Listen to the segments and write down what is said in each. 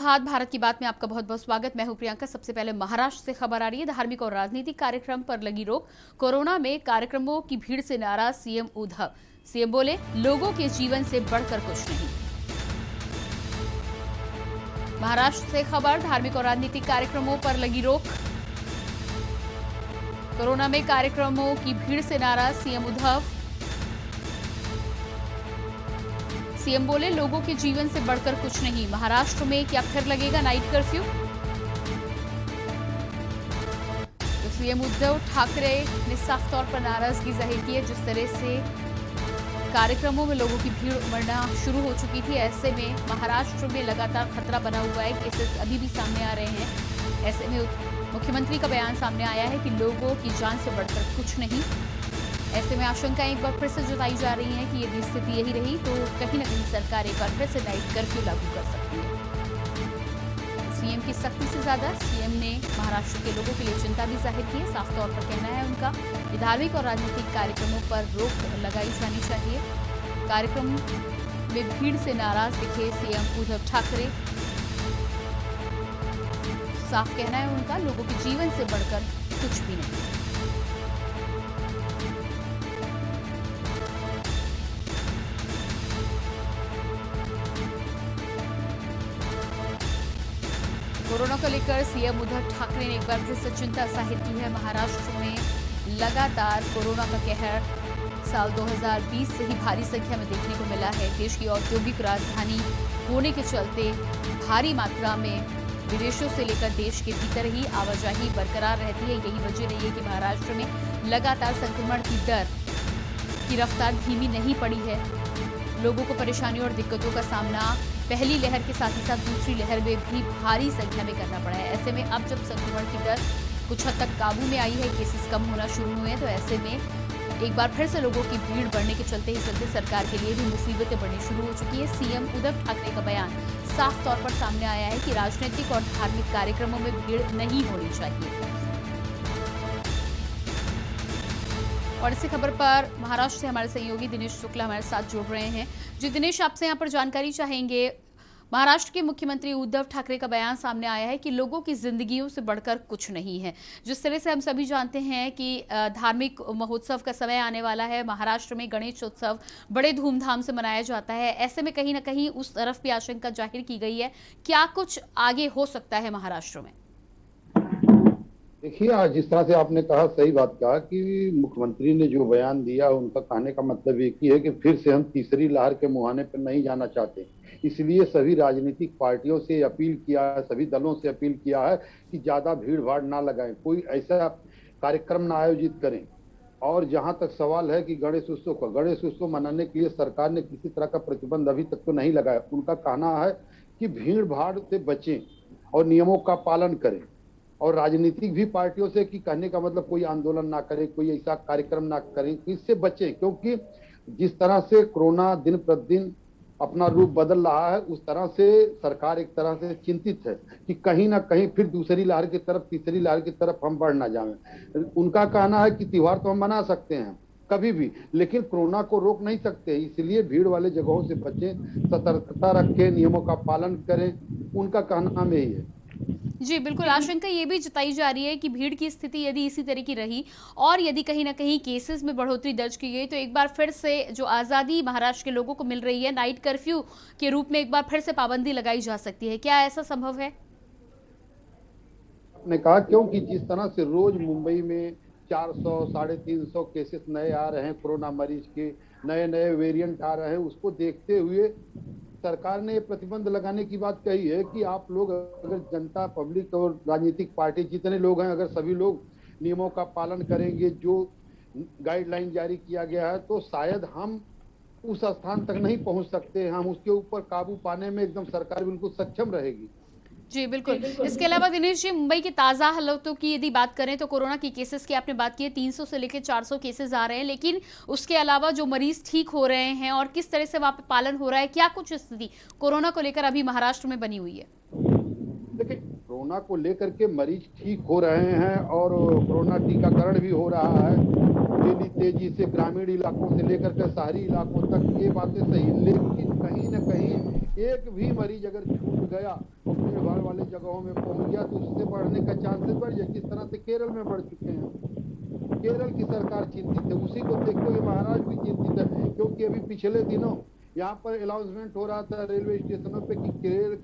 हाथ भारत की बात में आपका बहुत बहुत स्वागत। मैं हूं प्रियंका। सबसे पहले महाराष्ट्र से खबर आ रही है। धार्मिक और राजनीतिक कार्यक्रम पर लगी रोक। कोरोना में कार्यक्रमों की भीड़ से नाराज सीएम उद्धव। सीएम बोले, लोगों के जीवन से बढ़कर कुछ नहीं। महाराष्ट्र से खबर, धार्मिक और राजनीतिक कार्यक्रमों पर लगी रोक। कोरोना में कार्यक्रमों की भीड़ से नाराज सीएम उद्धव। सीएम बोले, लोगों के जीवन से बढ़कर कुछ नहीं। महाराष्ट्र में क्या फिर लगेगा नाइट कर्फ्यू? तो सीएम उद्धव ठाकरे ने साफ तौर पर नाराजगी जाहिर की है। जिस तरह से कार्यक्रमों में लोगों की भीड़ उमड़ना शुरू हो चुकी थी, ऐसे में महाराष्ट्र में लगातार खतरा बना हुआ है। केसेस अभी भी सामने आ रहे हैं। ऐसे में मुख्यमंत्री का बयान सामने आया है कि लोगों की जान से बढ़कर कुछ नहीं। ऐसे में आशंकाएं एक बार फिर से जताई जा रही हैं कि यदि स्थिति यही रही तो कहीं न कहीं सरकार एक बार फिर से नाइट कर्फ्यू लागू कर सकती है। सीएम की सख्ती से ज्यादा सीएम ने महाराष्ट्र के लोगों के लिए चिंता भी जाहिर की है। साफ तौर पर कहना है उनका कि धार्मिक और राजनीतिक कार्यक्रमों पर रोक लगाई जानी चाहिए। कार्यक्रम में भीड़ से नाराज दिखे सीएम उद्धव ठाकरे। साफ कहना है उनका, लोगों के जीवन से बढ़कर कुछ भी नहीं। कोरोना को लेकर सीएम उद्धव ठाकरे ने एक बार फिर से चिंता जाहिर की है। महाराष्ट्र में लगातार कोरोना का कहर साल 2020 से ही भारी संख्या में देखने को मिला है। देश की औद्योगिक राजधानी होने के चलते भारी मात्रा में विदेशों से लेकर देश के भीतर ही आवाजाही बरकरार रहती है। यही वजह रही है कि महाराष्ट्र में लगातार संक्रमण की दर की रफ्तार धीमी नहीं पड़ी है। लोगों को परेशानियों और दिक्कतों का सामना पहली लहर के साथ ही साथ दूसरी लहर में भी भारी संख्या में करना पड़ा है। ऐसे में अब जब संक्रमण की दर कुछ हद तक काबू में आई है, केसेस कम होना शुरू हुए हैं, तो ऐसे में एक बार फिर से लोगों की भीड़ बढ़ने के चलते सरकार के लिए भी मुसीबतें बढ़नी शुरू हो चुकी है। सीएम उद्धव ठाकरे का बयान साफ तौर पर सामने आया है कि राजनीतिक और धार्मिक कार्यक्रमों में भीड़ नहीं होनी चाहिए। और इसी खबर पर महाराष्ट्र से हमारे सहयोगी दिनेश शुक्ला हमारे साथ जुड़ रहे हैं। जी दिनेश, आपसे यहाँ पर जानकारी चाहेंगे। महाराष्ट्र के मुख्यमंत्री उद्धव ठाकरे का बयान सामने आया है कि लोगों की जिंदगियों से बढ़कर कुछ नहीं है। जिस तरह से हम सभी जानते हैं कि धार्मिक महोत्सव का समय आने वाला है। महाराष्ट्र में गणेश उत्सव बड़े धूमधाम से मनाया जाता है। ऐसे में कहीं ना कहीं उस तरफ भी आशंका जाहिर की गई है। क्या कुछ आगे हो सकता है महाराष्ट्र में? देखिए, आज जिस तरह से आपने कहा, सही बात कहा कि मुख्यमंत्री ने जो बयान दिया, उनका कहने का मतलब एक ही है कि फिर से हम तीसरी लहर के मुहाने पर नहीं जाना चाहते। इसलिए सभी राजनीतिक पार्टियों से अपील किया है, सभी दलों से अपील किया है कि ज्यादा भीड़ भाड़ ना लगाएं, कोई ऐसा कार्यक्रम ना आयोजित करें। और जहां तक सवाल है कि गणेश उत्सव मनाने के लिए सरकार ने किसी तरह का प्रतिबंध अभी तक तो नहीं लगाया। उनका कहना है कि भीड़ भाड़ से बचें और नियमों का पालन करें। और राजनीतिक भी पार्टियों से कि कहने का मतलब कोई आंदोलन ना करें, कोई ऐसा कार्यक्रम ना करें, इससे बचें। क्योंकि जिस तरह से कोरोना दिन प्रतिदिन अपना रूप बदल रहा है, उस तरह से सरकार एक तरह से चिंतित है कि कहीं ना कहीं फिर दूसरी लहर की तरफ, तीसरी लहर की तरफ हम बढ़ ना जाएं। उनका कहना है कि त्योहार तो हम मना सकते हैं कभी भी, लेकिन कोरोना को रोक नहीं सकते। इसलिए भीड़ वाले जगहों से बचें, सतर्कता रखें, नियमों का पालन करें। उनका कहना में ही है। जी बिल्कुल, आशंका ये भी जताई जा रही है कि भीड़ की स्थिति यदि इसी तरह की रही और यदि कहीं ना कहीं केसेस में बढ़ोतरी दर्ज की गई तो एक बार फिर से जो आज़ादी महाराष्ट्र के लोगों को मिल रही है, नाइट कर्फ्यू के रूप में एक बार फिर से पाबंदी लगाई जा सकती है। क्या ऐसा संभव है? आपने कहा, क्योंकि जिस तरह से रोज मुंबई में 400 350 केसेस नए आ रहे हैं, कोरोना मरीज के नए नए वेरिएंट आ रहे हैं, उसको देखते हुए सरकार ने प्रतिबंध लगाने की बात कही है कि आप लोग, अगर जनता, पब्लिक और राजनीतिक पार्टी जितने लोग हैं, अगर सभी लोग नियमों का पालन करेंगे, जो गाइडलाइन जारी किया गया है, तो शायद हम उस स्थान तक नहीं पहुंच सकते। हम उसके ऊपर काबू पाने में एकदम सरकार बिल्कुल सक्षम रहेगी। जी बिल्कुल। इसके अलावा दिनेश जी, मुंबई की ताज़ा हालातों की यदि बात करें तो कोरोना की केसेस की आपने बात की है, 300 से लेकर 400 केसेस आ रहे हैं, लेकिन उसके अलावा जो मरीज ठीक हो रहे हैं और किस तरह से वहाँ पे पालन हो रहा है, क्या कुछ स्थिति कोरोना को लेकर अभी महाराष्ट्र में बनी हुई है? देखिए, कोरोना को लेकर के मरीज ठीक हो रहे हैं और कोरोना टीकाकरण भी हो रहा है तेजी तेजी से, ग्रामीण इलाकों से लेकर के शहरी इलाकों तक। ये बातें सही, लेकिन कहीं न कहीं एक भी मरीज अगर छूट गया, अपने भीड़ वाले जगहों में पहुंच गया तो उससे बढ़ने का चांसेस बढ़ जाए, जिस तरह से केरल में बढ़ चुके हैं। केरल की सरकार चिंतित है, उसी को देखते हुए महाराष्ट्र भी चिंतित है, क्योंकि अभी पिछले दिनों यहाँ पर अनाउंसमेंट हो रहा था रेलवे स्टेशनों पे कि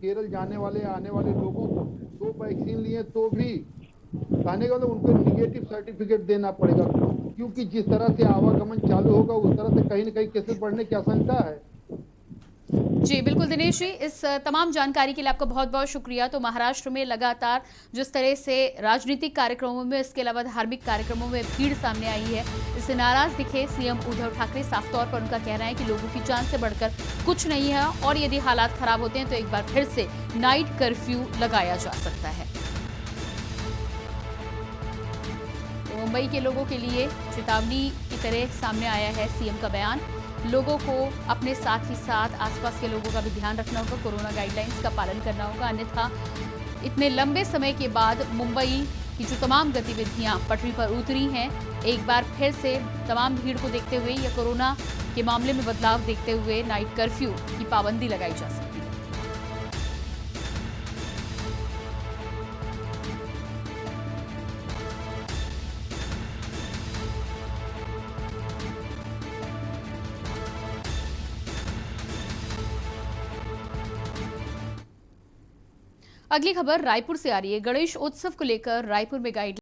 केरल जाने वाले आने वाले लोगों को 2 वैक्सीन लिए तो भी कहने का मतलब उनको निगेटिव सर्टिफिकेट देना पड़ेगा, क्योंकि जिस तरह से आवागमन चालू होगा उस तरह से कहीं न कहीं केसेस बढ़ने की आशंका है। जी बिल्कुल दिनेश जी, इस तमाम जानकारी के लिए आपका बहुत बहुत शुक्रिया। तो महाराष्ट्र में लगातार जिस तरह से राजनीतिक कार्यक्रमों में, इसके अलावा धार्मिक कार्यक्रमों में भीड़ सामने आई है, इससे नाराज दिखे सीएम उद्धव ठाकरे। साफ तौर पर उनका कहना है कि लोगों की जान से बढ़कर कुछ नहीं है और यदि हालात खराब होते हैं तो एक बार फिर से नाइट कर्फ्यू लगाया जा सकता है। तो मुंबई के लोगों के लिए चेतावनी की तरह सामने आया है सीएम का बयान। लोगों को अपने साथ ही साथ आसपास के लोगों का भी ध्यान रखना होगा, कोरोना गाइडलाइंस का पालन करना होगा, अन्यथा इतने लंबे समय के बाद मुंबई की जो तमाम गतिविधियां पटरी पर उतरी हैं, एक बार फिर से तमाम भीड़ को देखते हुए या कोरोना के मामले में बदलाव देखते हुए नाइट कर्फ्यू की पाबंदी लगाई जा सकती है। अगली खबर रायपुर से आ रही है। गणेश उत्सव को लेकर रायपुर में गाइड